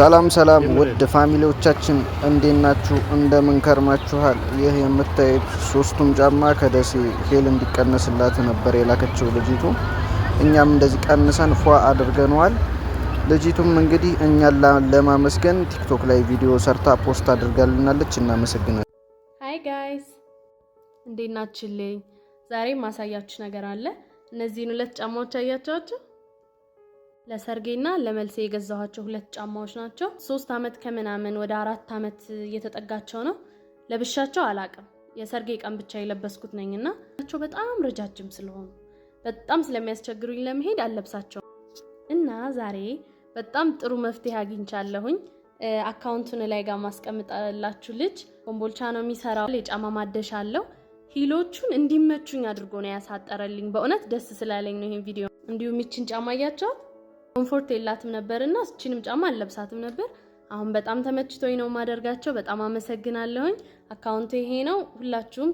ሰላም ሰላም ውድ ፋሚሊዎቻችን እንዴት ናችሁ? እንደምን ከርማችኋል? ይህ የምታዩት ሶስቱም ጫማ ከደሴ ሄል እንዲቀነስላት ነበር የላከችው ልጅቱ። እኛም እንደዚህ ቀንሰን ፏ አድርገነዋል። ልጅቱም እንግዲህ እኛን ለማመስገን ቲክቶክ ላይ ቪዲዮ ሰርታ ፖስት አድርጋልናለች። እናመሰግናለን። ሃይ ጋይስ እንዴት ናችሁልኝ? ዛሬ ማሳያችሁ ነገር አለ። እነዚህን ሁለት ጫማዎች አያችኋቸው? ለሰርጌና ለመልሴ የገዛኋቸው ሁለት ጫማዎች ናቸው። 3 አመት ከምናምን ወደ 4 አመት እየተጠጋቸው ነው። ለብሻቸው አላቅም። የሰርጌ ቀን ብቻ የለበስኩት ነኝና ናቸው በጣም ረጃጅም ስለሆኑ በጣም ስለሚያስቸግሩኝ ለመሄድ አለብሳቸው እና ዛሬ በጣም ጥሩ መፍትሄ አግኝቻለሁኝ። አካውንቱን ላይ ጋር ማስቀምጣላችሁ ልጅ ኮምቦልቻ ነው የሚሰራው። የጫማ ማደሻ አለው። ሂሎቹን እንዲመቹኝ አድርጎ ነው ያሳጠረልኝ። በእውነት ደስ ስላለኝ ነው ይሄን ቪዲዮ። እንዲሁም ይችን ጫማ ያያቸው ኮምፎርት የላትም ነበርና እቺንም ጫማ አልለብሳትም ነበር። አሁን በጣም ተመችቶኝ ነው ማደርጋቸው። በጣም አመሰግናለሁኝ። አካውንቱ ይሄ ነው። ሁላችሁም